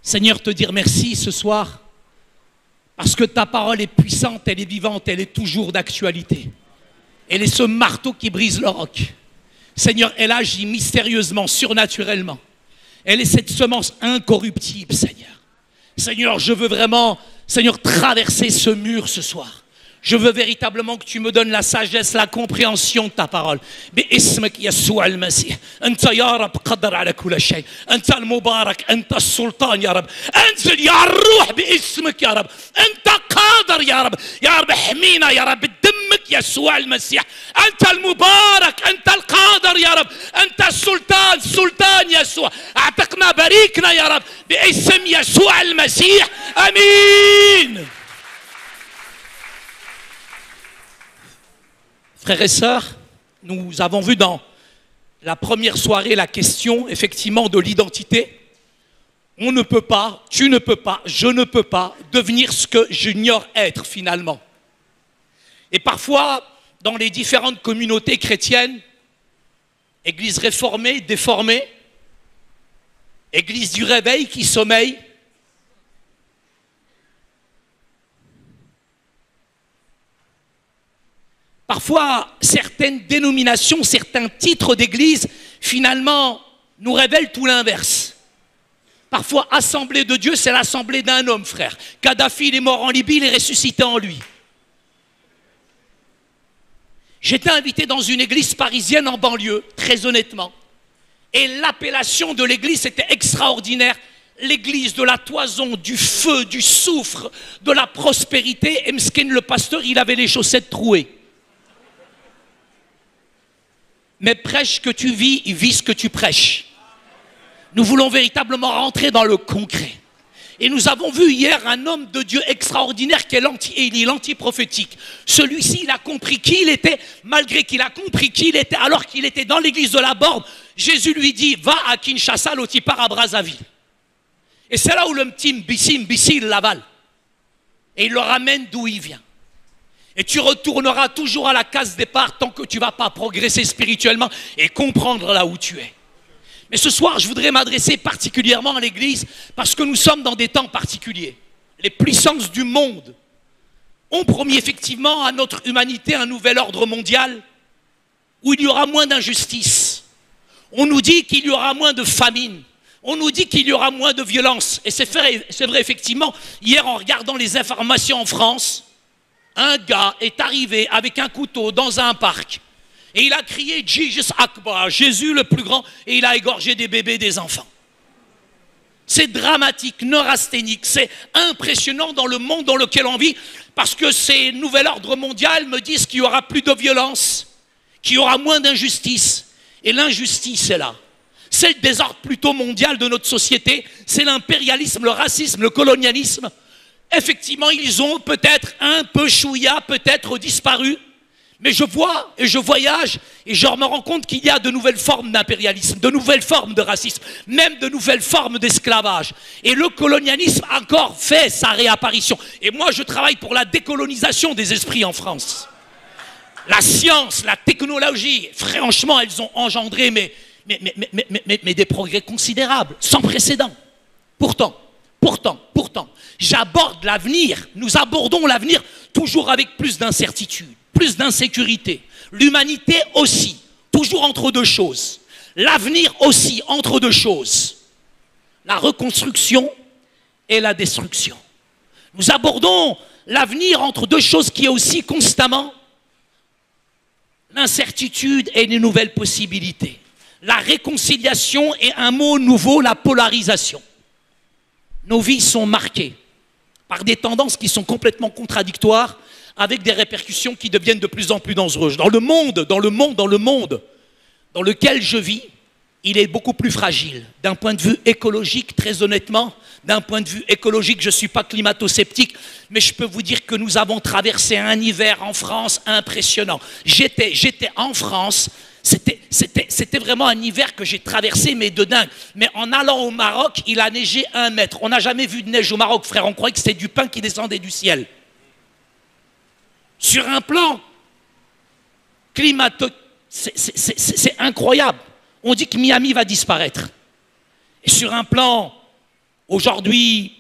Seigneur, te dire merci ce soir, parce que ta parole est puissante, elle est vivante, elle est toujours d'actualité. Elle est ce marteau qui brise le roc. Seigneur, elle agit mystérieusement, surnaturellement. Elle est cette semence incorruptible, Seigneur. Seigneur, je veux vraiment, Seigneur, traverser ce mur ce soir. Je veux véritablement que tu me donnes la sagesse, la compréhension de ta parole. باسمك يسوع المسيح. أنت يا رب قدر على كل شيء. أنت المبارك. أنت السلطان يا رب. أنزل يا الروح باسمك يا رب. أنت قادر يا رب. يا رب احمينا يا رب بدمك يسوع المسيح. أنت المبارك. أنت القادر يا رب. أنت السلطان. سلطان يسوع. أعتقنا باركنا يا رب باسم يسوع المسيح. آمين. Frères et sœurs, nous avons vu dans la première soirée la question effectivement de l'identité. On ne peut pas, tu ne peux pas, je ne peux pas devenir ce que j'ignore être finalement. Et parfois, dans les différentes communautés chrétiennes, église réformée, déformée, église du réveil qui sommeille, parfois, certaines dénominations, certains titres d'église, finalement, nous révèlent tout l'inverse. Parfois, assemblée de Dieu, c'est l'assemblée d'un homme, frère. Kadhafi, il est mort en Libye, il est ressuscité en lui. J'étais invité dans une église parisienne en banlieue, très honnêtement. Et l'appellation de l'église était extraordinaire. L'église de la toison, du feu, du soufre, de la prospérité. Et Mskin, le pasteur, il avait les chaussettes trouées. Mais prêche ce que tu vis, vis ce que tu prêches. Nous voulons véritablement rentrer dans le concret. Et nous avons vu hier un homme de Dieu extraordinaire qui est l'anti-Élie, l'anti-prophétique. Celui-ci, il a compris qui il était, malgré qu'il a compris qui il était, alors qu'il était dans l'église de la Borne. Jésus lui dit, va à Kinshasa, l'autre il part à Brazzaville. Et c'est là où le petit Mbissi, il l'avale. Et il le ramène d'où il vient. Et tu retourneras toujours à la case départ tant que tu ne vas pas progresser spirituellement et comprendre là où tu es. Mais ce soir, je voudrais m'adresser particulièrement à l'Église parce que nous sommes dans des temps particuliers. Les puissances du monde ont promis effectivement à notre humanité un nouvel ordre mondial où il y aura moins d'injustice. On nous dit qu'il y aura moins de famine. On nous dit qu'il y aura moins de violence. Et c'est vrai effectivement, hier en regardant les informations en France, un gars est arrivé avec un couteau dans un parc et il a crié Jesus Akbar, Jésus le plus grand, et il a égorgé des bébés, des enfants. C'est dramatique, neurasthénique, c'est impressionnant dans le monde dans lequel on vit parce que ces nouvel ordre mondial me disent qu'il y aura plus de violence, qu'il y aura moins d'injustice. Et l'injustice est là. C'est le désordre plutôt mondial de notre société, c'est l'impérialisme, le racisme, le colonialisme. Effectivement, ils ont peut-être un peu chouïa, peut-être disparu. Mais je vois et je voyage et je me rends compte qu'il y a de nouvelles formes d'impérialisme, de nouvelles formes de racisme, même de nouvelles formes d'esclavage. Et le colonialisme a encore fait sa réapparition. Et moi, je travaille pour la décolonisation des esprits en France. La science, la technologie, franchement, elles ont engendré mais des progrès considérables, sans précédent. Pourtant, j'aborde l'avenir, nous abordons l'avenir toujours avec plus d'incertitude, plus d'insécurité. L'humanité aussi, toujours entre deux choses. L'avenir aussi, entre deux choses. La reconstruction et la destruction. Nous abordons l'avenir entre deux choses qui est aussi constamment l'incertitude et les nouvelles possibilités. La réconciliation et un mot nouveau, la polarisation. Nos vies sont marquées par des tendances qui sont complètement contradictoires avec des répercussions qui deviennent de plus en plus dangereuses. Dans le monde dans lequel je vis, il est beaucoup plus fragile. D'un point de vue écologique, très honnêtement, d'un point de vue écologique, je ne suis pas climato-sceptique, mais je peux vous dire que nous avons traversé un hiver en France impressionnant. J'étais en France. C'était vraiment un hiver que j'ai traversé, mais de dingue. Mais en allant au Maroc, il a neigé 1 mètre. On n'a jamais vu de neige au Maroc, frère. On croyait que c'était du pain qui descendait du ciel. Sur un plan climato, c'est incroyable. On dit que Miami va disparaître. Et sur un plan Aujourd'hui,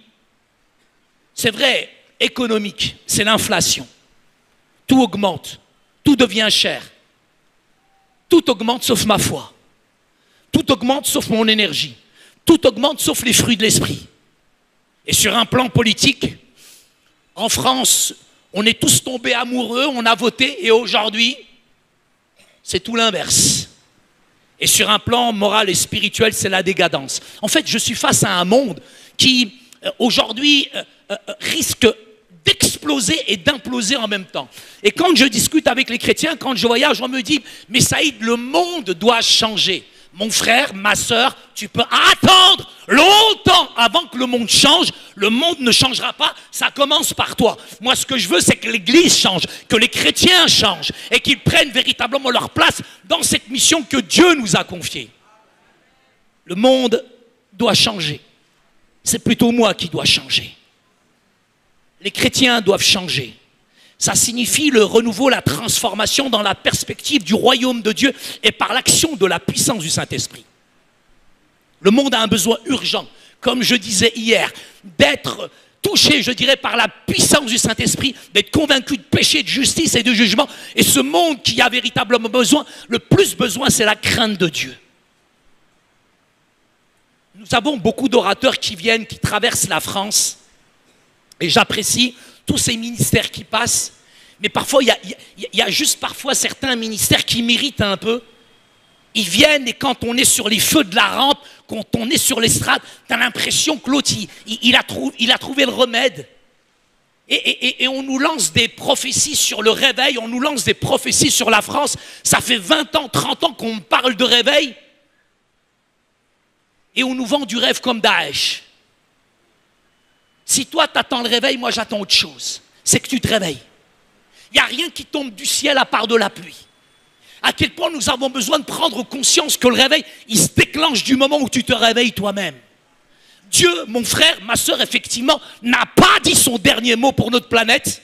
c'est vrai, économique, c'est l'inflation. Tout augmente, tout devient cher. Tout augmente sauf ma foi. Tout augmente sauf mon énergie. Tout augmente sauf les fruits de l'esprit. Et sur un plan politique, en France, on est tous tombés amoureux, on a voté, et aujourd'hui, c'est tout l'inverse. Et sur un plan moral et spirituel, c'est la décadence. En fait, je suis face à un monde qui, aujourd'hui, risque d'exploser et d'imploser en même temps. Et quand je discute avec les chrétiens, quand je voyage, on me dit « Mais Saïd, le monde doit changer ». Mon frère, ma sœur, tu peux attendre longtemps avant que le monde change. Le monde ne changera pas, ça commence par toi. Moi, ce que je veux, c'est que l'Église change, que les chrétiens changent et qu'ils prennent véritablement leur place dans cette mission que Dieu nous a confiée. Le monde doit changer. C'est plutôt moi qui dois changer. Les chrétiens doivent changer. Ça signifie le renouveau, la transformation dans la perspective du royaume de Dieu et par l'action de la puissance du Saint-Esprit. Le monde a un besoin urgent, comme je disais hier, d'être touché, je dirais, par la puissance du Saint-Esprit, d'être convaincu de péché, de justice et de jugement. Et ce monde qui a véritablement besoin, le plus besoin, c'est la crainte de Dieu. Nous avons beaucoup d'orateurs qui viennent, qui traversent la France, et j'apprécie tous ces ministères qui passent, mais parfois, il y a juste parfois certains ministères qui m'irritent un peu. Ils viennent et quand on est sur les feux de la rampe, quand on est sur l'estrade, tu as l'impression que l'autre, il a trouvé le remède. Et on nous lance des prophéties sur le réveil, on nous lance des prophéties sur la France. Ça fait 20 ans, 30 ans qu'on me parle de réveil. Et on nous vend du rêve comme Daesh. Si toi, tu attends le réveil, moi, j'attends autre chose. C'est que tu te réveilles. Il n'y a rien qui tombe du ciel à part de la pluie. À quel point nous avons besoin de prendre conscience que le réveil, il se déclenche du moment où tu te réveilles toi-même. Dieu, mon frère, ma sœur, effectivement, n'a pas dit son dernier mot pour notre planète.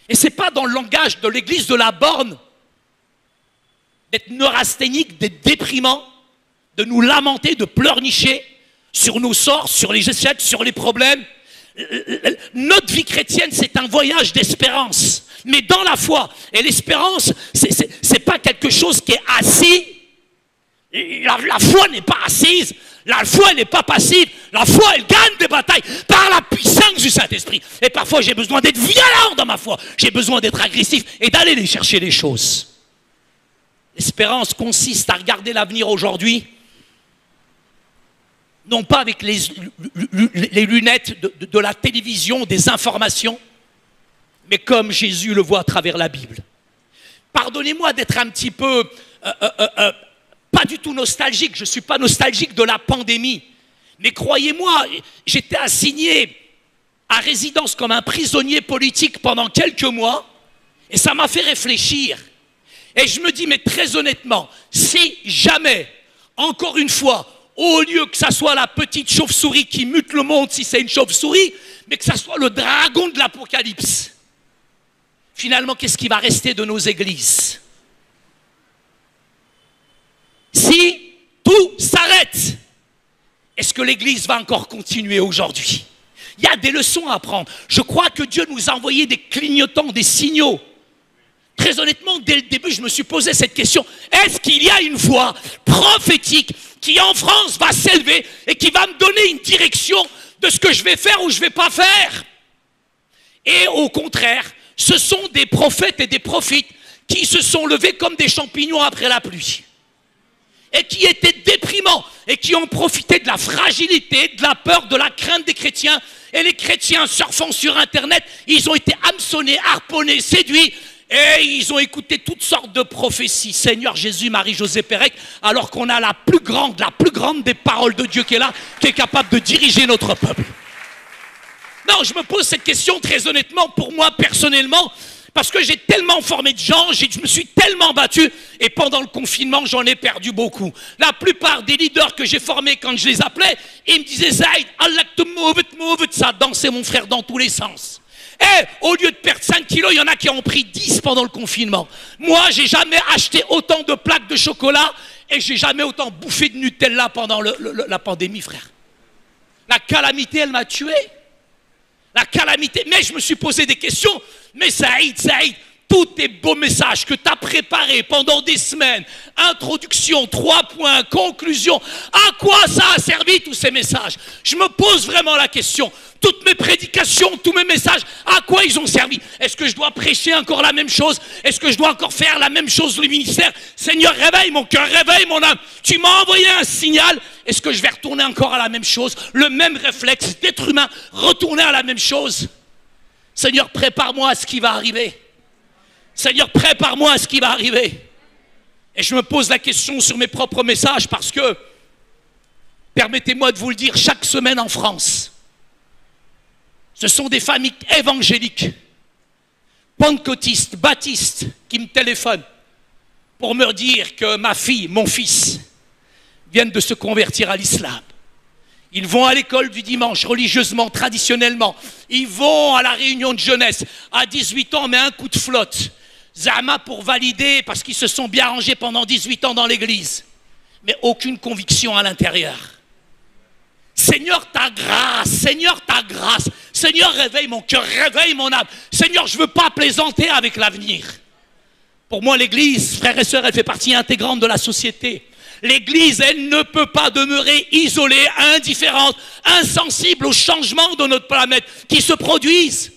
Et ce n'est pas dans le langage de l'église de la borne d'être neurasthénique, d'être déprimant, de nous lamenter, de pleurnicher sur nos sorts, sur les échecs, sur les problèmes. Notre vie chrétienne, c'est un voyage d'espérance. Mais dans la foi, et l'espérance, c'est pas quelque chose qui est assis. La foi n'est pas assise. La foi, elle n'est pas passive. La foi, elle gagne des batailles par la puissance du Saint-Esprit. Et parfois, j'ai besoin d'être violent dans ma foi. J'ai besoin d'être agressif et d'aller les chercher les choses. L'espérance consiste à regarder l'avenir aujourd'hui, non pas avec les lunettes de la télévision, des informations, mais comme Jésus le voit à travers la Bible. Pardonnez-moi d'être un petit peu, pas du tout nostalgique, je ne suis pas nostalgique de la pandémie, mais croyez-moi, j'étais assigné à résidence comme un prisonnier politique pendant quelques mois, et ça m'a fait réfléchir. Et je me dis, mais très honnêtement, si jamais, encore une fois, au lieu que ça soit la petite chauve-souris qui mute le monde si c'est une chauve-souris, mais que ça soit le dragon de l'Apocalypse. Finalement, qu'est-ce qui va rester de nos églises? Si tout s'arrête, est-ce que l'église va encore continuer aujourd'hui? Il y a des leçons à apprendre. Je crois que Dieu nous a envoyé des clignotants, des signaux. Très honnêtement, dès le début, je me suis posé cette question. Est-ce qu'il y a une voix prophétique qui en France va s'élever et qui va me donner une direction de ce que je vais faire ou je ne vais pas faire? Et au contraire, ce sont des prophètes et des prophètes qui se sont levés comme des champignons après la pluie. Et qui étaient déprimants et qui ont profité de la fragilité, de la peur, de la crainte des chrétiens. Et les chrétiens surfant sur Internet, ils ont été hameçonnés, harponnés, séduits. Et ils ont écouté toutes sortes de prophéties. Seigneur Jésus, Marie, José, Pérec, alors qu'on a la plus grande des paroles de Dieu qui est là, qui est capable de diriger notre peuple. Non, je me pose cette question très honnêtement pour moi personnellement, parce que j'ai tellement formé de gens, je me suis tellement battu, et pendant le confinement, j'en ai perdu beaucoup. La plupart des leaders que j'ai formés quand je les appelais, ils me disaient, Zaïd, I like to move it, ça dansait mon frère dans tous les sens. Et au lieu de perdre 5 kilos, il y en a qui ont pris 10 pendant le confinement. Moi, j'ai jamais acheté autant de plaques de chocolat et j'ai jamais autant bouffé de Nutella pendant la pandémie, frère. La calamité, elle m'a tué. La calamité. Mais je me suis posé des questions. Mais Saïd, tous tes beaux messages que tu as préparés pendant des semaines, introduction, 3 points, conclusion, à quoi ça a servi tous ces messages? Je me pose vraiment la question. Toutes mes prédications, tous mes messages, à quoi ils ont servi? Est-ce que je dois prêcher encore la même chose? Est-ce que je dois encore faire la même chose, le ministère? Seigneur, réveille mon cœur, réveille mon âme. Tu m'as envoyé un signal. Est-ce que je vais retourner encore à la même chose? Le même réflexe d'être humain, retourner à la même chose? Seigneur, prépare-moi à ce qui va arriver. Seigneur, prépare-moi à ce qui va arriver. Et je me pose la question sur mes propres messages parce que, permettez-moi de vous le dire, chaque semaine en France, ce sont des familles évangéliques, pentecôtistes, baptistes, qui me téléphonent pour me dire que ma fille, mon fils, viennent de se convertir à l'islam. Ils vont à l'école du dimanche, religieusement, traditionnellement. Ils vont à la réunion de jeunesse. À 18 ans, mais un coup de flotte. Zama pour valider, parce qu'ils se sont bien rangés pendant 18 ans dans l'église. Mais aucune conviction à l'intérieur. Seigneur, ta grâce, Seigneur, ta grâce. Seigneur, réveille mon cœur, réveille mon âme. Seigneur, je ne veux pas plaisanter avec l'avenir. Pour moi, l'église, frères et sœurs, elle fait partie intégrante de la société. L'église, elle ne peut pas demeurer isolée, indifférente, insensible aux changements de notre planète qui se produisent.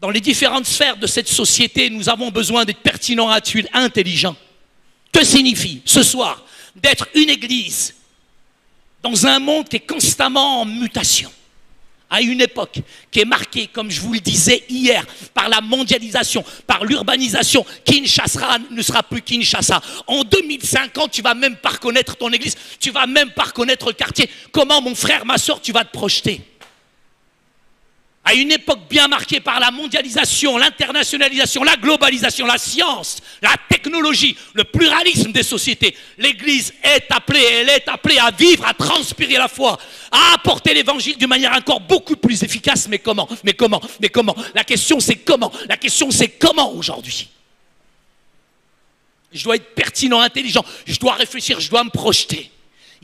Dans les différentes sphères de cette société, nous avons besoin d'être pertinents, intelligents. Que signifie ce soir d'être une église dans un monde qui est constamment en mutation, à une époque qui est marquée, comme je vous le disais hier, par la mondialisation, par l'urbanisation. Kinshasa ne sera plus Kinshasa. En 2050, tu ne vas même pas reconnaître ton église, tu ne vas même pas reconnaître le quartier. Comment, mon frère, ma soeur, tu vas te projeter? À une époque bien marquée par la mondialisation, l'internationalisation, la globalisation, la science, la technologie, le pluralisme des sociétés, l'Église est appelée, elle est appelée à vivre, à transpirer la foi, à apporter l'Évangile d'une manière encore beaucoup plus efficace. Mais comment? La question c'est comment? La question c'est comment aujourd'hui? Je dois être pertinent, intelligent, je dois réfléchir, je dois me projeter.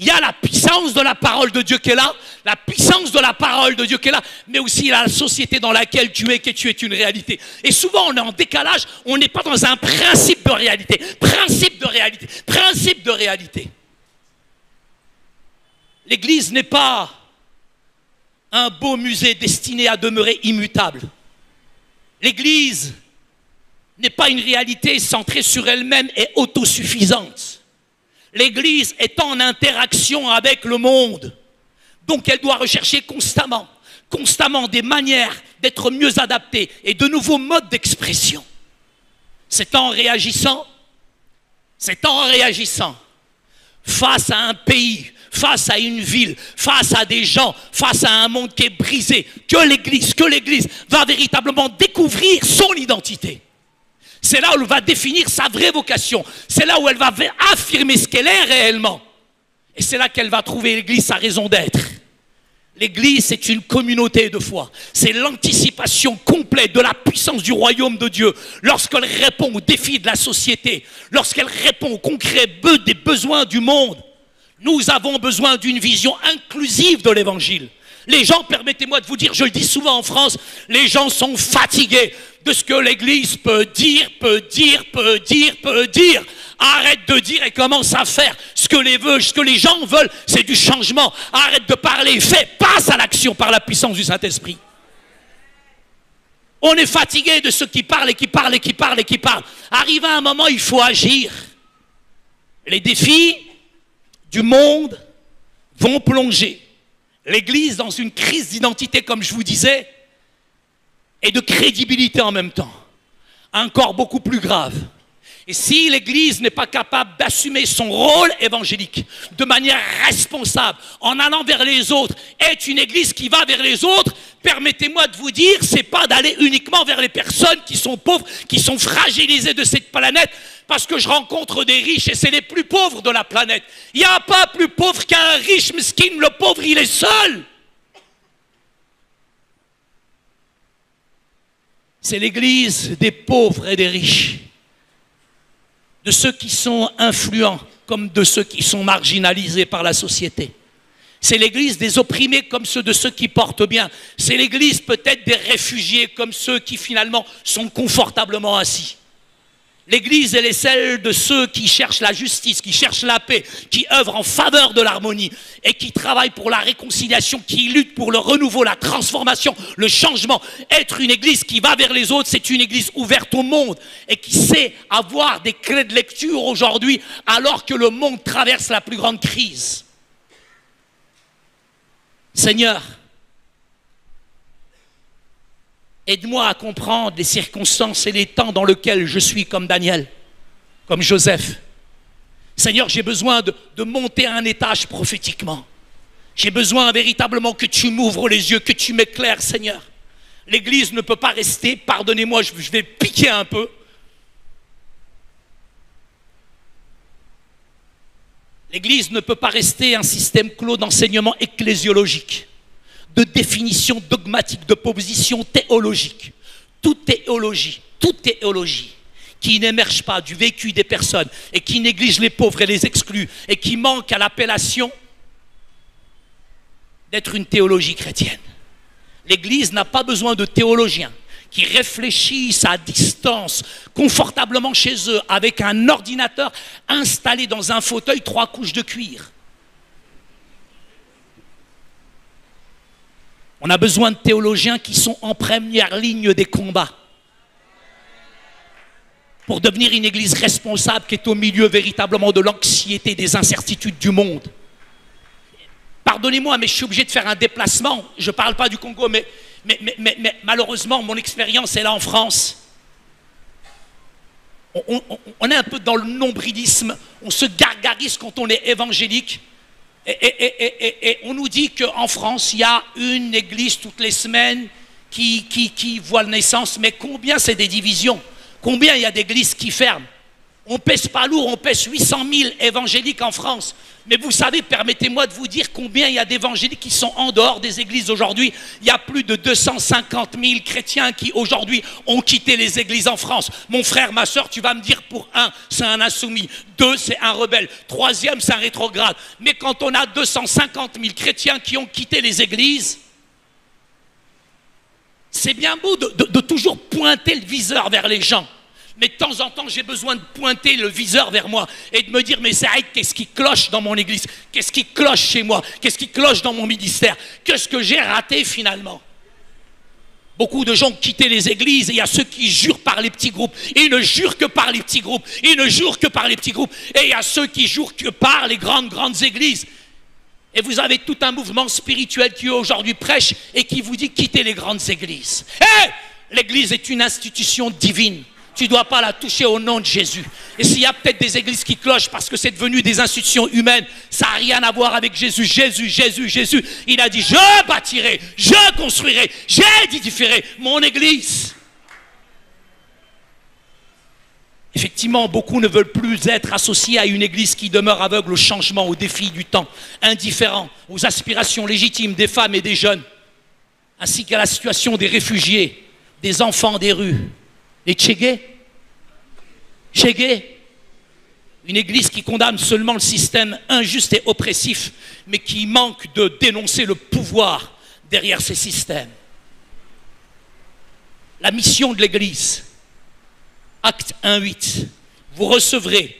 Il y a la puissance de la parole de Dieu qui est là, la puissance de la parole de Dieu qui est là, mais aussi il y a la société dans laquelle tu es, que tu es une réalité. Et souvent on est en décalage, on n'est pas dans un principe de réalité, principe de réalité. L'Église n'est pas un beau musée destiné à demeurer immutable. L'Église n'est pas une réalité centrée sur elle-même et autosuffisante. L'Église est en interaction avec le monde. Donc elle doit rechercher constamment des manières d'être mieux adaptée et de nouveaux modes d'expression. C'est en réagissant face à un pays, face à une ville, face à des gens, face à un monde qui est brisé, que l'Église va véritablement découvrir son identité. C'est là où elle va définir sa vraie vocation. C'est là où elle va affirmer ce qu'elle est réellement. Et c'est là qu'elle va trouver l'Église sa raison d'être. L'Église, c'est une communauté de foi. C'est l'anticipation complète de la puissance du royaume de Dieu. Lorsqu'elle répond aux défis de la société, lorsqu'elle répond aux concrets des besoins du monde, nous avons besoin d'une vision inclusive de l'Évangile. Les gens, permettez-moi de vous dire, je le dis souvent en France, les gens sont fatigués de ce que l'Église peut dire. Arrête de dire et commence à faire ce que les gens veulent, c'est du changement. Arrête de parler, fais, passe à l'action par la puissance du Saint-Esprit. On est fatigué de ceux qui parlent. Arrive à un moment, il faut agir. Les défis du monde vont plonger l'Église dans une crise d'identité, comme je vous disais, et de crédibilité en même temps. Encore beaucoup plus grave. Et si l'Église n'est pas capable d'assumer son rôle évangélique de manière responsable, en allant vers les autres, est une Église qui va vers les autres, permettez-moi de vous dire, c'est pas d'aller uniquement vers les personnes qui sont pauvres, qui sont fragilisées de cette planète, parce que je rencontre des riches et c'est les plus pauvres de la planète. Il n'y a pas plus pauvre qu'un riche mesquin, le pauvre il est seul. C'est l'Église des pauvres et des riches, de ceux qui sont influents comme de ceux qui sont marginalisés par la société. C'est l'église des opprimés comme ceux de ceux qui portent bien. C'est l'église peut-être des réfugiés comme ceux qui finalement sont confortablement assis. L'église, elle est celle de ceux qui cherchent la justice, qui cherchent la paix, qui œuvrent en faveur de l'harmonie et qui travaillent pour la réconciliation, qui luttent pour le renouveau, la transformation, le changement. Être une église qui va vers les autres, c'est une église ouverte au monde et qui sait avoir des clés de lecture aujourd'hui alors que le monde traverse la plus grande crise. Seigneur, aide-moi à comprendre les circonstances et les temps dans lesquels je suis comme Daniel, comme Joseph. Seigneur, j'ai besoin de monter à un étage prophétiquement. J'ai besoin véritablement que tu m'ouvres les yeux, que tu m'éclaires, Seigneur. L'église ne peut pas rester, pardonnez-moi, je vais piquer un peu. L'église ne peut pas rester un système clos d'enseignement ecclésiologique, de définition dogmatique, de position théologique. Toute théologie qui n'émerge pas du vécu des personnes et qui néglige les pauvres et les exclus et qui manque à l'appellation d'être une théologie chrétienne. L'Église n'a pas besoin de théologiens qui réfléchissent à distance, confortablement chez eux, avec un ordinateur installé dans un fauteuil, 3 couches de cuir. On a besoin de théologiens qui sont en première ligne des combats pour devenir une église responsable qui est au milieu véritablement de l'anxiété, des incertitudes du monde. Pardonnez-moi, mais je suis obligé de faire un déplacement. Je ne parle pas du Congo, mais malheureusement, mon expérience est là en France. On est un peu dans le nombrilisme, on se gargarise quand on est évangélique. Et on nous dit qu'en France, il y a une église toutes les semaines qui voit la naissance. Mais combien c'est des divisions? Combien il y a d'églises qui ferment? On pèse pas lourd, on pèse 800 000 évangéliques en France. Mais vous savez, permettez-moi de vous dire combien il y a d'évangéliques qui sont en dehors des églises aujourd'hui. Il y a plus de 250 000 chrétiens qui aujourd'hui ont quitté les églises en France. Mon frère, ma soeur, tu vas me dire pour 1, c'est un insoumis. 2, c'est un rebelle. 3e, c'est un rétrograde. Mais quand on a 250 000 chrétiens qui ont quitté les églises, c'est bien beau de toujours pointer le viseur vers les gens. Mais de temps en temps, j'ai besoin de pointer le viseur vers moi et de me dire, mais Saïd, qu'est-ce qui cloche dans mon église? Qu'est-ce qui cloche chez moi? Qu'est-ce qui cloche dans mon ministère? Qu'est-ce que j'ai raté finalement? Beaucoup de gens ont quitté les églises et il y a ceux qui jurent par les petits groupes. Ils ne jurent que par les petits groupes. Ils ne jurent que par les petits groupes. Et il y a ceux qui jurent que par les grandes églises. Et vous avez tout un mouvement spirituel qui aujourd'hui prêche et qui vous dit quittez les grandes églises. Hé! L'église est une institution divine. Tu ne dois pas la toucher au nom de Jésus. Et s'il y a peut-être des églises qui clochent parce que c'est devenu des institutions humaines, ça n'a rien à voir avec Jésus. Jésus, il a dit, je bâtirai, je construirai, j'édifierai mon église. Effectivement, beaucoup ne veulent plus être associés à une église qui demeure aveugle au changement, aux défis du temps, indifférent aux aspirations légitimes des femmes et des jeunes, ainsi qu'à la situation des réfugiés, des enfants des rues. Et Tchégué, une église qui condamne seulement le système injuste et oppressif, mais qui manque de dénoncer le pouvoir derrière ces systèmes. La mission de l'église, Acte 1:8, vous recevrez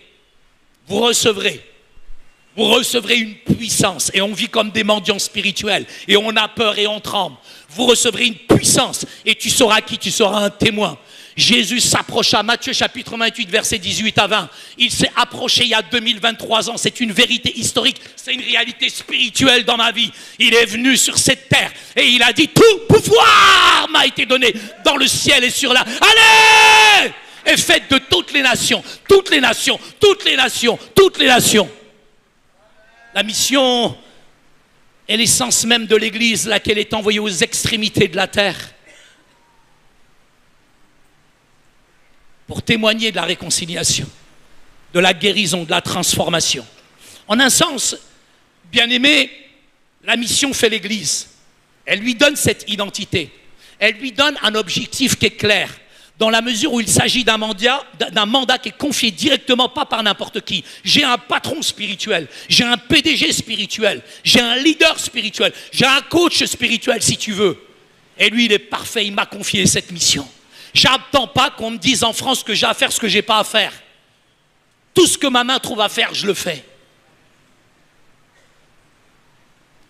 une puissance, et on vit comme des mendiants spirituels, et on a peur et on tremble. Vous recevrez une puissance, et tu sauras qui? Tu seras un témoin. Jésus s'approcha, Matthieu chapitre 28, versets 18 à 20. Il s'est approché il y a 2023 ans, c'est une vérité historique, c'est une réalité spirituelle dans ma vie. Il est venu sur cette terre, et il a dit, tout pouvoir m'a été donné dans le ciel et sur la... Allez! Et faites de toutes les nations. La mission est l'essence même de l'Église, laquelle est envoyée aux extrémités de la terre pour témoigner de la réconciliation, de la guérison, de la transformation. En un sens, bien aimé, la mission fait l'Église. Elle lui donne cette identité. Elle lui donne un objectif qui est clair. dans la mesure où il s'agit d'un mandat qui est confié directement, pas par n'importe qui. J'ai un patron spirituel, j'ai un PDG spirituel, j'ai un leader spirituel, j'ai un coach spirituel si tu veux. Et lui, il est parfait, il m'a confié cette mission. J'attends pas qu'on me dise en France que j'ai à faire ce que j'ai pas à faire. Tout ce que ma main trouve à faire, je le fais.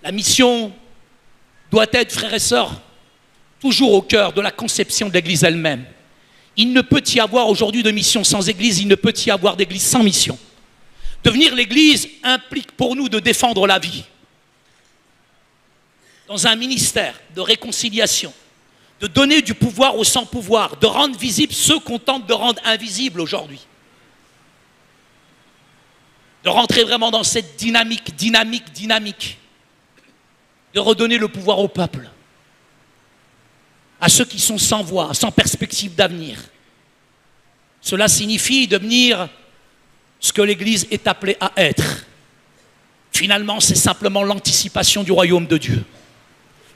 La mission doit être, frères et sœurs, toujours au cœur de la conception de l'Église elle-même. Il ne peut y avoir aujourd'hui de mission sans Église, il ne peut y avoir d'Église sans mission. Devenir l'Église implique pour nous de défendre la vie. Dans un ministère de réconciliation, de donner du pouvoir aux sans-pouvoir, de rendre visibles ceux qu'on tente de rendre invisibles aujourd'hui. De rentrer vraiment dans cette dynamique, de redonner le pouvoir au peuple, à ceux qui sont sans voix, sans perspective d'avenir. Cela signifie devenir ce que l'Église est appelée à être. Finalement, c'est simplement l'anticipation du royaume de Dieu.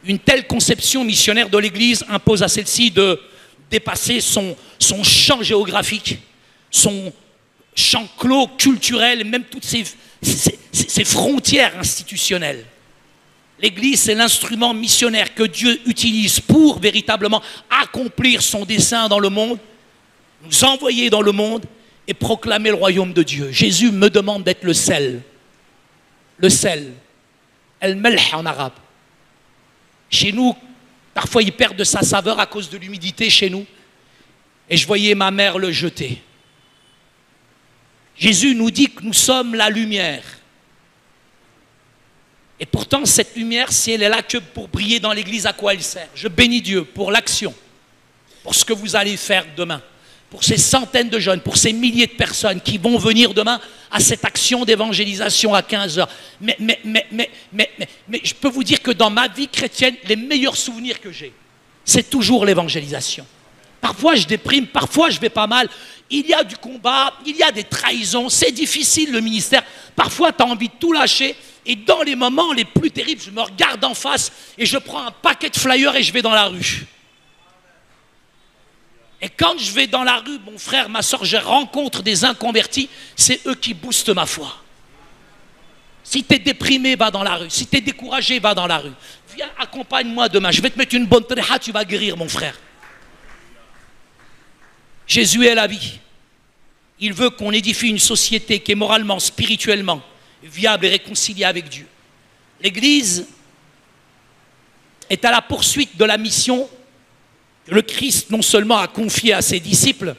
Une telle conception missionnaire de l'Église impose à celle-ci de dépasser son champ géographique, son champ clos culturel, même toutes ses frontières institutionnelles. L'Église, c'est l'instrument missionnaire que Dieu utilise pour véritablement accomplir son dessein dans le monde, nous envoyer dans le monde et proclamer le royaume de Dieu. Jésus me demande d'être le sel. Le sel. El-melh en arabe. Chez nous, parfois il perd de sa saveur à cause de l'humidité chez nous. Et je voyais ma mère le jeter. Jésus nous dit que nous sommes la lumière. Et pourtant, cette lumière, si elle est là que pour briller dans l'Église, à quoi elle sert? Je bénis Dieu pour l'action, pour ce que vous allez faire demain, pour ces centaines de jeunes, pour ces milliers de personnes qui vont venir demain à cette action d'évangélisation à 15 heures. Mais je peux vous dire que dans ma vie chrétienne, les meilleurs souvenirs que j'ai, c'est toujours l'évangélisation. Parfois, je déprime, parfois, je vais pas mal. Il y a du combat, il y a des trahisons, c'est difficile le ministère. Parfois, tu as envie de tout lâcher. Et dans les moments les plus terribles, je me regarde en face et je prends un paquet de flyers et je vais dans la rue. Et quand je vais dans la rue, mon frère, ma soeur, je rencontre des inconvertis, c'est eux qui boostent ma foi. Si tu es déprimé, va dans la rue. Si tu es découragé, va dans la rue. Viens, accompagne-moi demain. Je vais te mettre une bonne tréha, tu vas guérir, mon frère. Jésus est la vie. Il veut qu'on édifie une société qui est moralement, spirituellement viable et réconciliée avec Dieu. L'Église est à la poursuite de la mission que le Christ non seulement a confiée à ses disciples,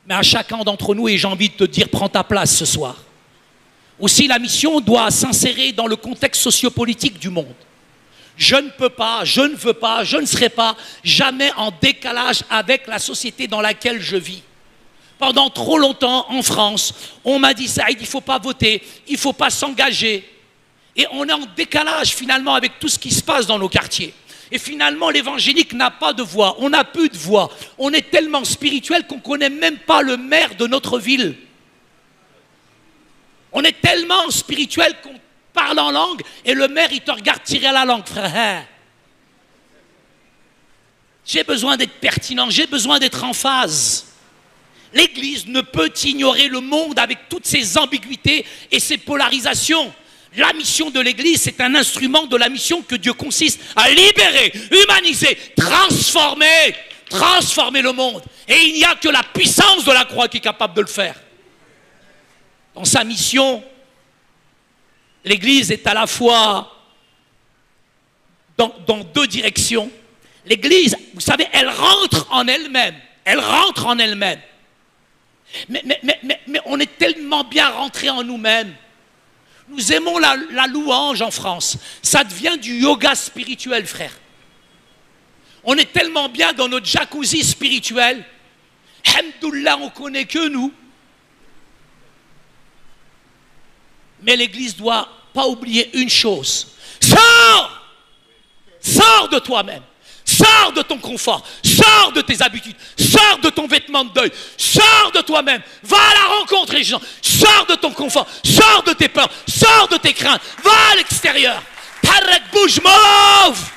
mais à chacun d'entre nous, et j'ai envie de te dire, prends ta place ce soir. Aussi, la mission doit s'insérer dans le contexte sociopolitique du monde. Je ne peux pas, je ne veux pas, je ne serai pas jamais en décalage avec la société dans laquelle je vis. Pendant trop longtemps, en France, on m'a dit, Saïd, il ne faut pas voter, il ne faut pas s'engager. Et on est en décalage finalement avec tout ce qui se passe dans nos quartiers. Et finalement, l'évangélique n'a pas de voix, on n'a plus de voix. On est tellement spirituel qu'on ne connaît même pas le maire de notre ville. On est tellement spirituel qu'on parle en langue et le maire, il te regarde tirer à la langue, frère. J'ai besoin d'être pertinent, j'ai besoin d'être en phase. L'Église ne peut ignorer le monde avec toutes ses ambiguïtés et ses polarisations. La mission de l'Église, c'est un instrument de la mission que Dieu consiste à libérer, humaniser, transformer le monde. Et il n'y a que la puissance de la croix qui est capable de le faire. Dans sa mission, l'Église est à la fois dans deux directions. L'Église, vous savez, elle rentre en elle-même. Elle rentre en elle-même. Mais on est tellement bien rentré en nous-mêmes. Nous aimons la louange en France. Ça devient du yoga spirituel, frère. On est tellement bien dans notre jacuzzi spirituel. Alhamdoulilah, on connaît que nous. Mais l'Église ne doit pas oublier une chose. Sors! Sors de toi-même. Sors de ton confort. Sors de tes habitudes. Sors de ton vêtement de deuil. Sors de toi-même. Va à la rencontre des gens. Sors de ton confort. Sors de tes peurs. Sors de tes craintes. Va à l'extérieur. Tarek, bouge, move!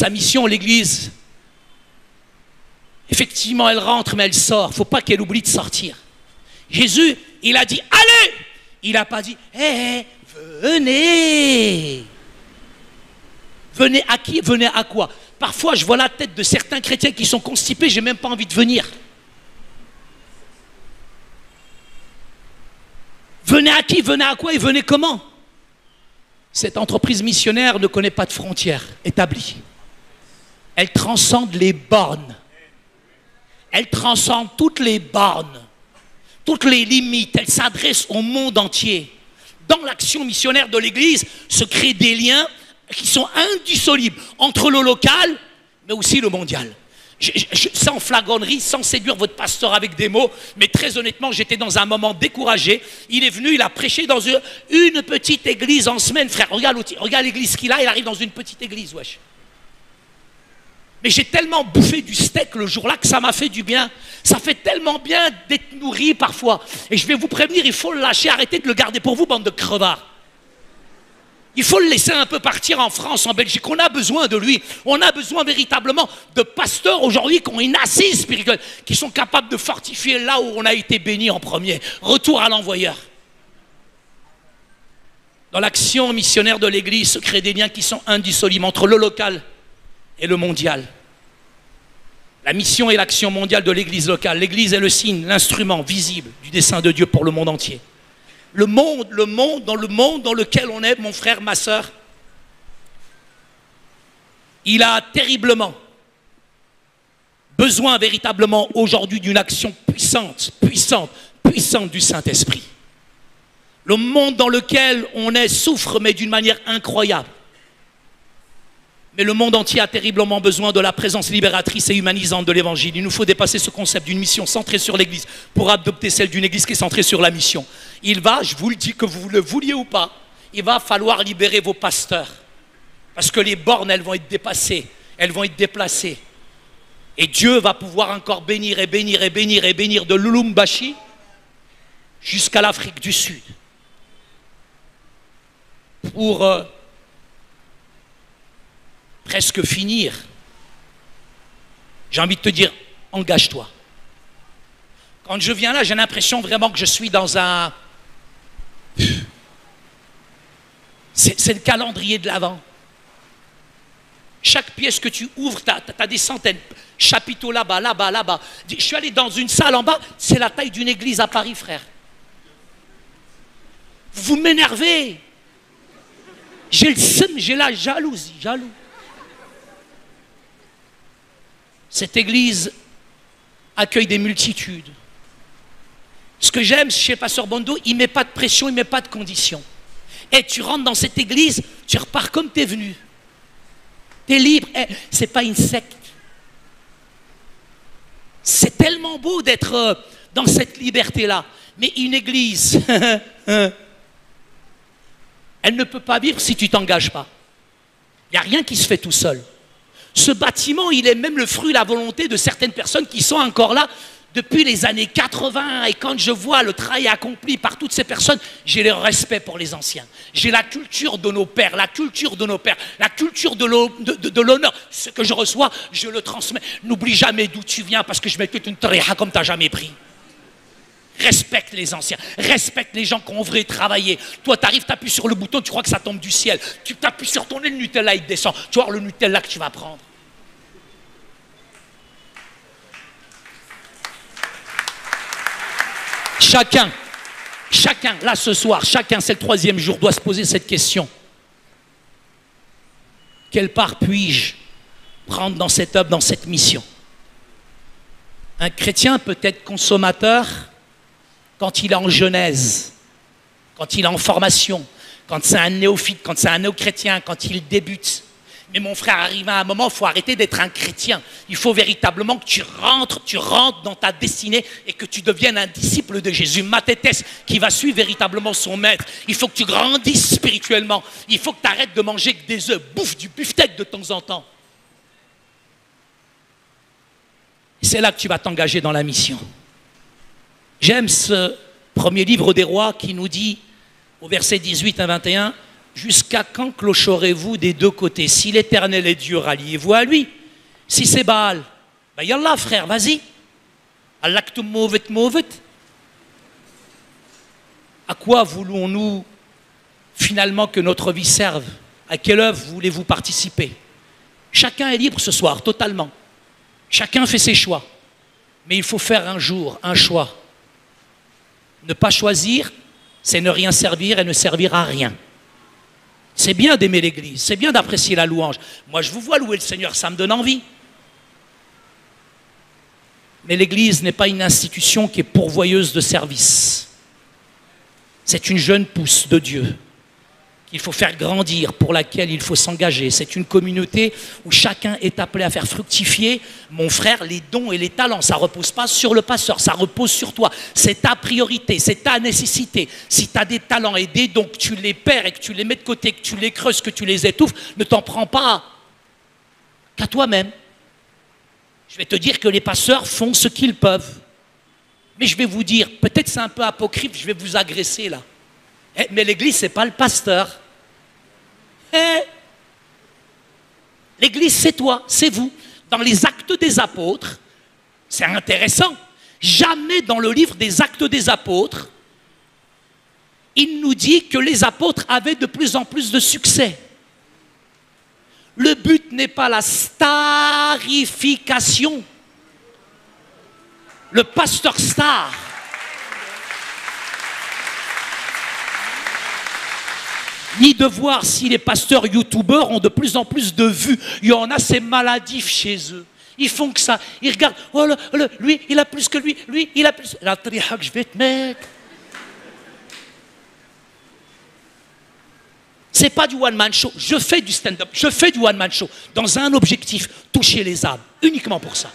sa mission, l'Église, effectivement, elle rentre, mais elle sort. Il ne faut pas qu'elle oublie de sortir. Jésus, il a dit, allez! Il n'a pas dit, hé, venez! Venez à qui? Venez à quoi? Parfois, je vois la tête de certains chrétiens qui sont constipés, je n'ai même pas envie de venir. Venez à qui? Venez à quoi? Et venez comment? Cette entreprise missionnaire ne connaît pas de frontières établies. Elle transcende les bornes. Elle transcende toutes les bornes, toutes les limites. Elle s'adresse au monde entier. Dans l'action missionnaire de l'Église se créent des liens qui sont indissolubles entre le local, mais aussi le mondial. Sans flagornerie, sans séduire votre pasteur avec des mots, mais très honnêtement, j'étais dans un moment découragé. Il est venu, il a prêché dans une petite église en semaine, frère. Regarde l'église qu'il a, il arrive dans une petite église, wesh. Mais j'ai tellement bouffé du steak le jour-là que ça m'a fait du bien. Ça fait tellement bien d'être nourri parfois. Et je vais vous prévenir, il faut le lâcher, arrêtez de le garder pour vous, bande de crevards. Il faut le laisser un peu partir en France, en Belgique. On a besoin de lui. On a besoin véritablement de pasteurs aujourd'hui qui ont une assise spirituelle, qui sont capables de fortifier là où on a été béni en premier. Retour à l'envoyeur. Dans l'action missionnaire de l'Église se créent des liens qui sont indissolubles entre le local et le mondial. La mission et l'action mondiale de l'Église locale. L'Église est le signe, l'instrument visible du dessein de Dieu pour le monde entier. Le monde dans lequel on est, mon frère, ma soeur, il a terriblement besoin véritablement aujourd'hui d'une action puissante du Saint-Esprit. Le monde dans lequel on est souffre, mais d'une manière incroyable. Mais le monde entier a terriblement besoin de la présence libératrice et humanisante de l'Évangile. Il nous faut dépasser ce concept d'une mission centrée sur l'Église pour adopter celle d'une Église qui est centrée sur la mission. Il va, je vous le dis, que vous le vouliez ou pas, il va falloir libérer vos pasteurs. Parce que les bornes, elles vont être dépassées, elles vont être déplacées. Et Dieu va pouvoir encore bénir et bénir et bénir et bénir de Lubumbashi jusqu'à l'Afrique du Sud. Pour presque finir, j'ai envie de te dire, engage-toi. Quand je viens là, j'ai l'impression vraiment que je suis dans un... C'est le calendrier de l'Avent. Chaque pièce que tu ouvres, tu as des centaines. Chapiteaux là-bas, là-bas, là-bas. Je suis allé dans une salle en bas, c'est la taille d'une église à Paris, frère. Vous m'énervez. J'ai le seum, j'ai la jalousie, jaloux. Cette église accueille des multitudes. Ce que j'aime chez Pasteur Bondo, il ne met pas de pression, il ne met pas de conditions. Et tu rentres dans cette église, tu repars comme tu es venu. Tu es libre. Ce n'est pas une secte. C'est tellement beau d'être dans cette liberté-là. Mais une église, elle ne peut pas vivre si tu ne t'engages pas. Il n'y a rien qui se fait tout seul. Ce bâtiment, il est même le fruit, la volonté de certaines personnes qui sont encore là depuis les années 80. Et quand je vois le travail accompli par toutes ces personnes, j'ai le respect pour les anciens. J'ai la culture de nos pères, la culture de nos pères, la culture de l'honneur. Ce que je reçois, je le transmets. N'oublie jamais d'où tu viens parce que je mets toute une tariha comme tu n'as jamais pris. Respecte les anciens, respecte les gens qui ont vrai travaillé. Toi, tu arrives, tu appuies sur le bouton, tu crois que ça tombe du ciel. Tu t'appuies sur ton nez, le Nutella, il descend. Tu vois le Nutella que tu vas prendre. Chacun, là ce soir, chacun, c'est le 3e jour, doit se poser cette question. Quelle part puis-je prendre dans cette œuvre, dans cette mission? Un chrétien peut être consommateur quand il est en genèse, quand il est en formation, quand c'est un néophyte, quand c'est un néo-chrétien, quand il débute. Mais mon frère, arrive à un moment, il faut arrêter d'être un chrétien. Il faut véritablement que tu rentres dans ta destinée et que tu deviennes un disciple de Jésus. Mathétès, qui va suivre véritablement son maître. Il faut que tu grandisses spirituellement. Il faut que tu arrêtes de manger que des œufs. Bouffe du beefsteak de temps en temps. C'est là que tu vas t'engager dans la mission. J'aime ce premier livre des rois qui nous dit, au verset 18 à 21, Jusqu'à quand clocherez-vous des deux côtés? Si l'Éternel est Dieu, ralliez-vous à lui. Si c'est Baal, ben yallah frère, vas-y. Allaktum mouvet mouvet. À quoi voulons-nous finalement que notre vie serve? À quelle œuvre voulez-vous participer? Chacun est libre ce soir, totalement. Chacun fait ses choix. Mais il faut faire un jour un choix. Ne pas choisir, c'est ne rien servir et ne servir à rien. C'est bien d'aimer l'église, c'est bien d'apprécier la louange. Moi, je vous vois louer le Seigneur, ça me donne envie. Mais l'église n'est pas une institution qui est pourvoyeuse de services. C'est une jeune pousse de Dieu qu'il faut faire grandir, pour laquelle il faut s'engager. C'est une communauté où chacun est appelé à faire fructifier, mon frère, les dons et les talents. Ça ne repose pas sur le pasteur, ça repose sur toi. C'est ta priorité, c'est ta nécessité. Si tu as des talents et des dons, que tu les perds et que tu les mets de côté, que tu les creuses, que tu les étouffes, ne t'en prends pas qu'à toi-même. Je vais te dire que les pasteurs font ce qu'ils peuvent. Mais je vais vous dire, peut-être c'est un peu apocryphe, je vais vous agresser là. Mais l'église, ce n'est pas le pasteur. L'église, c'est toi, c'est vous. Dans les Actes des Apôtres, c'est intéressant. Jamais dans le livre des Actes des Apôtres, il nous dit que les apôtres avaient de plus en plus de succès. Le but n'est pas la starification. Le pasteur star. Ni de voir si les pasteurs youtubeurs ont de plus en plus de vues. Il y en a, c'est maladif chez eux. Ils font que ça. Ils regardent, oh, lui, il a plus que lui, il a plus. La triha que je vais te mettre. C'est pas du one-man show. Je fais du stand-up, je fais du one-man show dans un objectif, toucher les âmes, uniquement pour ça.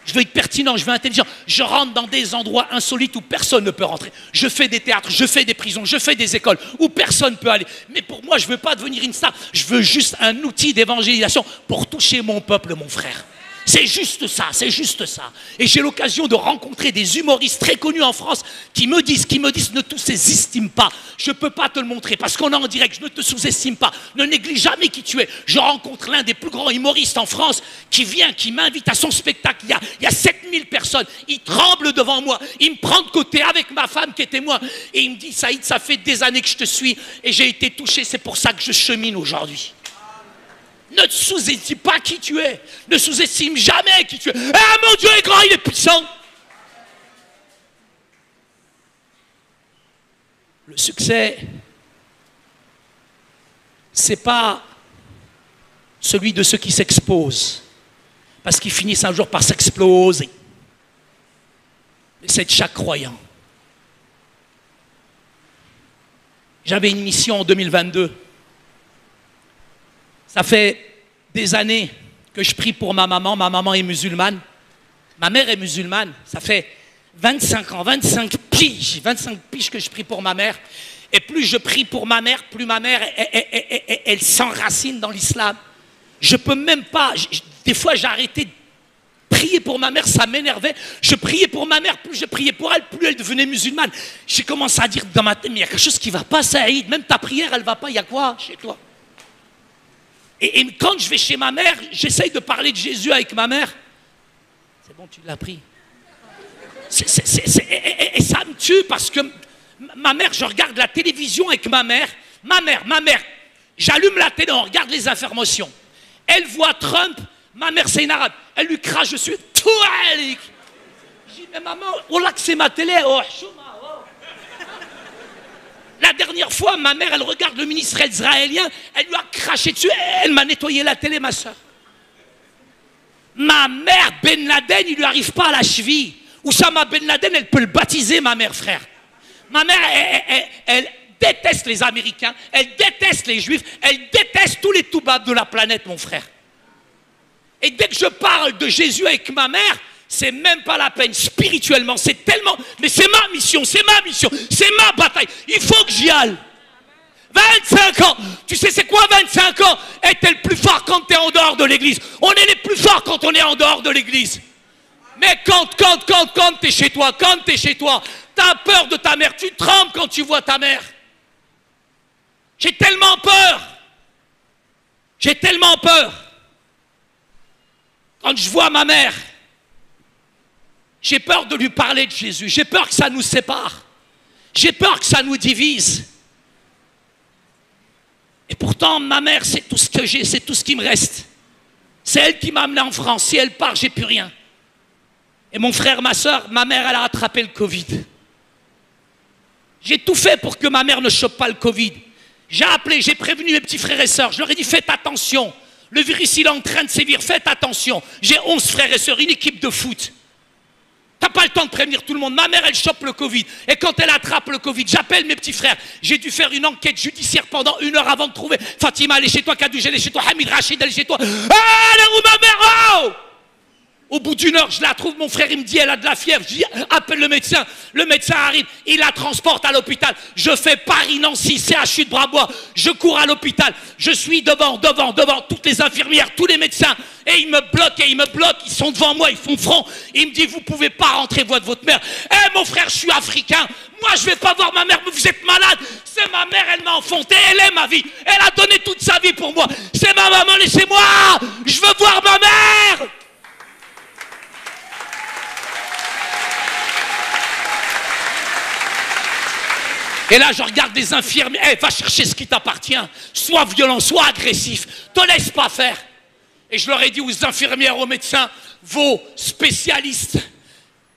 Je veux être pertinent, je veux être intelligent. Je rentre dans des endroits insolites où personne ne peut rentrer. Je fais des théâtres, je fais des prisons, je fais des écoles où personne ne peut aller. Mais pour moi, je ne veux pas devenir une star. Je veux juste un outil d'évangélisation pour toucher mon peuple, mon frère. C'est juste ça, c'est juste ça. Et j'ai l'occasion de rencontrer des humoristes très connus en France qui me disent, ne te sous-estime pas. Je ne peux pas te le montrer parce qu'on est en direct, je ne te sous-estime pas. Ne néglige jamais qui tu es. Je rencontre l'un des plus grands humoristes en France qui vient, qui m'invite à son spectacle. Il y a 7000 personnes. Il tremble devant moi. Il me prend de côté avec ma femme qui est témoin. Et il me dit, Saïd, ça fait des années que je te suis et j'ai été touché. C'est pour ça que je chemine aujourd'hui. Ne te sous-estime pas qui tu es. Ne sous-estime jamais qui tu es. Ah, mon Dieu est grand, il est puissant. Le succès, c'est pas celui de ceux qui s'exposent, parce qu'ils finissent un jour par s'exploser. Mais c'est de chaque croyant. J'avais une mission en 2022. Ça fait des années que je prie pour ma maman. Ma maman est musulmane. Ma mère est musulmane. Ça fait 25 ans, 25 piges que je prie pour ma mère. Et plus je prie pour ma mère, plus ma mère, elle s'enracine dans l'islam. Je peux même pas... Des fois, j'ai arrêté de prier pour ma mère, ça m'énervait. Je priais pour ma mère, plus je priais pour elle, plus elle devenait musulmane. J'ai commencé à dire dans ma tête, mais il y a quelque chose qui ne va pas, Saïd. Même ta prière, elle ne va pas. Il y a quoi chez toi? Et quand je vais chez ma mère, j'essaye de parler de Jésus avec ma mère. C'est bon, tu l'as pris. Et ça me tue parce que ma mère, je regarde la télévision avec ma mère. Ma mère, j'allume la télé, on regarde les informations. Elle voit Trump, ma mère c'est une arabe. Elle lui crache dessus. Tout alik. Je dis, mais maman, on l'a que c'est ma télé. Oh, la dernière fois, ma mère, elle regarde le ministre israélien, elle lui a craché dessus, elle m'a nettoyé la télé, ma soeur. Ma mère, Ben Laden, il lui arrive pas à la cheville. Oussama Ben Laden, elle peut le baptiser, ma mère, frère. Ma mère, elle déteste les Américains, elle déteste les Juifs, elle déteste tous les toubabs de la planète, mon frère. Et dès que je parle de Jésus avec ma mère, c'est même pas la peine, spirituellement, c'est tellement... Mais c'est ma mission, c'est ma bataille. Il faut que j'y aille. 25 ans. Tu sais c'est quoi 25 ans? Être le plus fort quand tu es en dehors de l'église. On est les plus forts quand on est en dehors de l'église. Mais quand tu es chez toi, tu as peur de ta mère, tu trembles quand tu vois ta mère. J'ai tellement peur. J'ai tellement peur. Quand je vois ma mère, j'ai peur de lui parler de Jésus. J'ai peur que ça nous sépare. J'ai peur que ça nous divise. Et pourtant, ma mère, c'est tout ce que j'ai, c'est tout ce qui me reste. C'est elle qui m'a amené en France. Si elle part, j'ai plus rien. Et mon frère, ma soeur, ma mère, elle a attrapé le Covid. J'ai tout fait pour que ma mère ne chope pas le Covid. J'ai appelé, j'ai prévenu mes petits frères et sœurs. Je leur ai dit, faites attention. Le virus, il est en train de sévir. Faites attention. J'ai 11 frères et sœurs, une équipe de foot. T'as pas le temps de prévenir tout le monde. Ma mère, elle chope le Covid. Et quand elle attrape le Covid, j'appelle mes petits frères. J'ai dû faire une enquête judiciaire pendant 1 heure avant de trouver Fatima, elle est chez toi, Kadouj, elle est chez toi, Hamid Rachid, elle est chez toi. Ah, elle est où ma mère? Oh! Au bout d'1 heure, je la trouve, mon frère, il me dit, elle a de la fièvre. Je dis, appelle le médecin arrive, il la transporte à l'hôpital. Je fais Paris-Nancy, CHU de Brabois. Je cours à l'hôpital. Je suis devant, toutes les infirmières, tous les médecins. Et ils me bloquent, ils sont devant moi, ils font front. Ils me disent, vous pouvez pas rentrer voir votre mère. Eh, mon frère, je suis africain. Moi, je vais pas voir ma mère, mais vous êtes malade. C'est ma mère, elle m'a enfanté, elle est ma vie. Elle a donné toute sa vie pour moi. C'est ma maman, laissez-moi. Je veux voir ma mère. Et là, je regarde des infirmiers. Hey, va chercher ce qui t'appartient. Sois violent, sois agressif. Te laisse pas faire. Et je leur ai dit aux infirmières, aux médecins, vos spécialistes,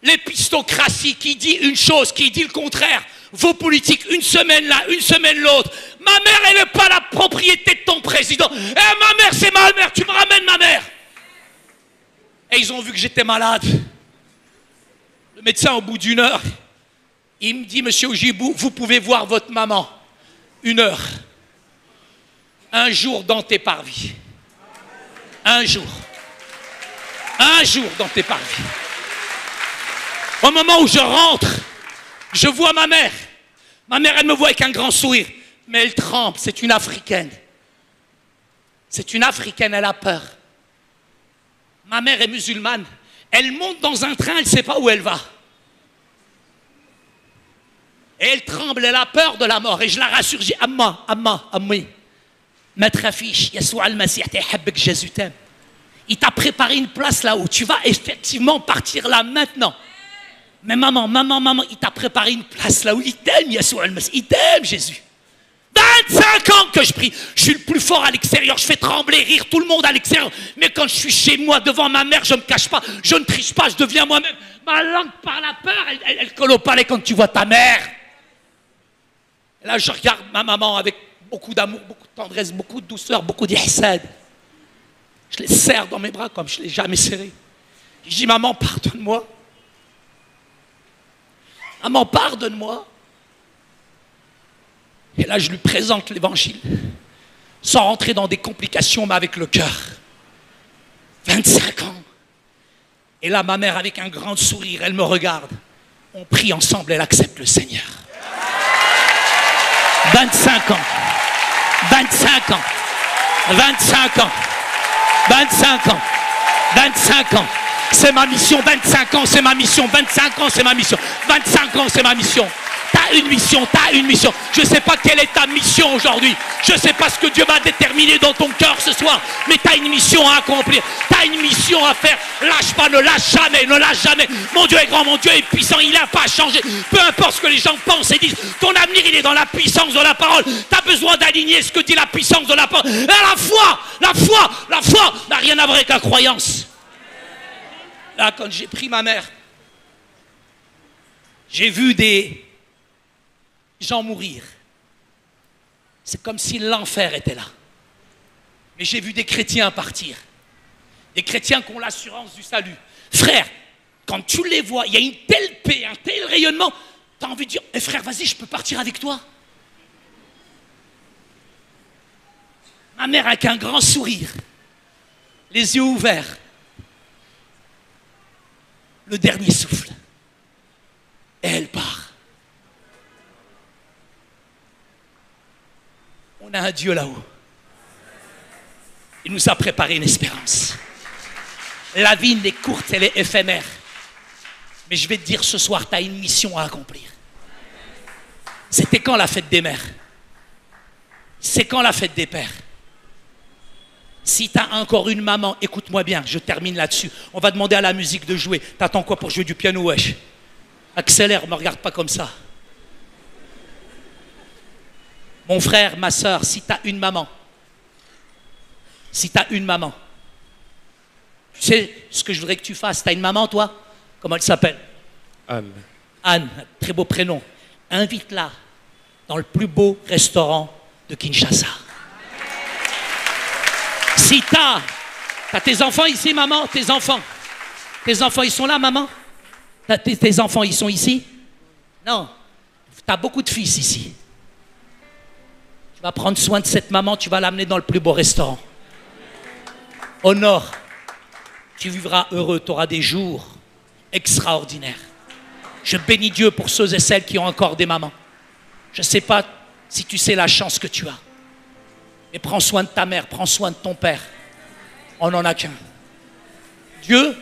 l'épistocratie qui dit une chose, qui dit le contraire, vos politiques, une semaine là, une semaine l'autre. Ma mère, elle n'est pas la propriété de ton président. Eh, ma mère, c'est ma mère, tu me ramènes ma mère. Et ils ont vu que j'étais malade. Le médecin, au bout d'1 heure, il me dit, monsieur Ojibou, vous pouvez voir votre maman 1 heure. Un jour dans tes parvis. Un jour. Un jour dans tes parvis. Au moment où je rentre, je vois ma mère. Ma mère, elle me voit avec un grand sourire. Mais elle tremble, c'est une Africaine. C'est une Africaine, elle a peur. Ma mère est musulmane. Elle monte dans un train, elle ne sait pas où elle va. Et elle tremble, elle a peur de la mort. Et je la rassure, je dis, Ammi, Maître Afiche, Yassoua al-Masih, Jésus t'aime. Il t'a préparé une place là-haut. Tu vas effectivement partir là maintenant. Mais maman, il t'a préparé une place là-haut. Il t'aime, Yassoua al-Masih. Il t'aime, Jésus. 25 ans que je prie. Je suis le plus fort à l'extérieur. Je fais trembler, rire tout le monde à l'extérieur. Mais quand je suis chez moi, devant ma mère, je ne me cache pas. Je ne triche pas, je deviens moi-même. Ma langue par la peur, elle colle au palais quand tu vois ta mère. Et là, je regarde ma maman avec beaucoup d'amour, beaucoup de tendresse, beaucoup de douceur, beaucoup d'ihsan. Je les serre dans mes bras comme je ne l'ai jamais serré. Je dis, maman, pardonne-moi. Maman, pardonne-moi. Et là, je lui présente l'évangile, sans rentrer dans des complications, mais avec le cœur. 25 ans. Et là, ma mère, avec un grand sourire, elle me regarde. On prie ensemble, elle accepte le Seigneur. 25 ans. 25 ans. 25 ans. 25 ans. 25 ans. C'est ma mission. 25 ans, c'est ma mission. 25 ans, c'est ma mission. 25 ans, c'est ma mission. T'as une mission, t'as une mission. Je ne sais pas quelle est ta mission aujourd'hui. Je ne sais pas ce que Dieu va déterminer dans ton cœur ce soir. Mais tu as une mission à accomplir. Tu as une mission à faire. Lâche pas, ne lâche jamais, ne lâche jamais. Mon Dieu est grand, mon Dieu est puissant. Il n'a pas changé. Peu importe ce que les gens pensent et disent. Ton avenir, il est dans la puissance de la parole. Tu as besoin d'aligner ce que dit la puissance de la parole. Et la foi n'a rien à voir avec la croyance. Là, quand j'ai pris ma mère, j'ai vu des gens mourir. C'est comme si l'enfer était là. Mais j'ai vu des chrétiens partir. Des chrétiens qui ont l'assurance du salut. Frère, quand tu les vois, il y a une telle paix, un tel rayonnement, tu as envie de dire, eh frère, vas-y, je peux partir avec toi. Ma mère avec un grand sourire, les yeux ouverts, le dernier souffle. Et elle part. On a un Dieu là-haut. Il nous a préparé une espérance. La vie, elle est courte, elle est éphémère. Mais je vais te dire ce soir, tu as une mission à accomplir. C'était quand la fête des mères? C'est quand la fête des pères? Si tu as encore une maman, écoute-moi bien, je termine là-dessus. On va demander à la musique de jouer. T'attends quoi pour jouer du piano, wesh? Accélère, me regarde pas comme ça. Mon frère, ma soeur, si tu as une maman, tu sais ce que je voudrais que tu fasses? Tu as une maman, toi? Comment elle s'appelle? Anne. Anne, très beau prénom. Invite-la dans le plus beau restaurant de Kinshasa. Si t'as tes enfants ici, maman, tes enfants, ils sont là, maman? Tes enfants, ils sont ici? Non, t'as beaucoup de fils ici. Tu vas prendre soin de cette maman, tu vas l'amener dans le plus beau restaurant. Au nord, tu vivras heureux, tu auras des jours extraordinaires. Je bénis Dieu pour ceux et celles qui ont encore des mamans. Je ne sais pas si tu sais la chance que tu as. Mais prends soin de ta mère, prends soin de ton père. On n'en a qu'un. Dieu,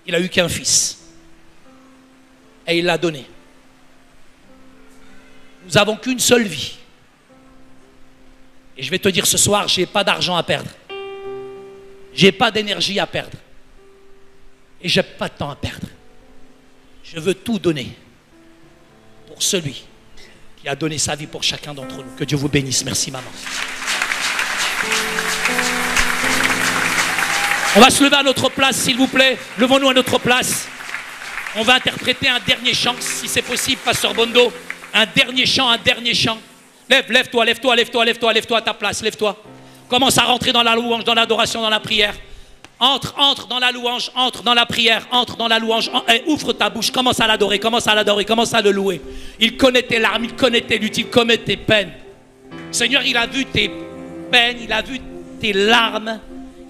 il a eu qu'un fils. Et il l'a donné. Nous n'avons qu'une seule vie. Et je vais te dire ce soir, je n'ai pas d'argent à perdre. Je n'ai pas d'énergie à perdre. Et je n'ai pas de temps à perdre. Je veux tout donner pour celui qui a donné sa vie pour chacun d'entre nous. Que Dieu vous bénisse. Merci, maman. On va se lever à notre place, s'il vous plaît. Levons-nous à notre place. On va interpréter un dernier chant, si c'est possible, Pasteur Bondo. Un dernier chant, un dernier chant. Lève-toi à ta place, lève-toi. Commence à rentrer dans la louange, dans l'adoration, dans la prière. Entre dans la louange, entre dans la prière, entre dans la louange, ouvre ta bouche, commence à l'adorer, commence à le louer. Il connaît tes larmes, il connaît tes luttes, il connaît tes peines. Seigneur, il a vu tes peines, il a vu tes larmes,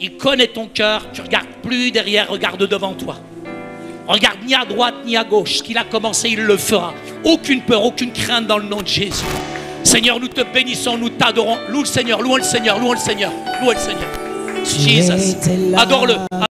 il connaît ton cœur. Tu ne regardes plus derrière, regarde devant toi. Regarde ni à droite ni à gauche. Ce qu'il a commencé, il le fera. Aucune peur, aucune crainte dans le nom de Jésus. Seigneur, nous te bénissons, nous t'adorons. Loue le Seigneur, louons le Seigneur, louons le Seigneur, louons le Seigneur. Jesus. Adore-le.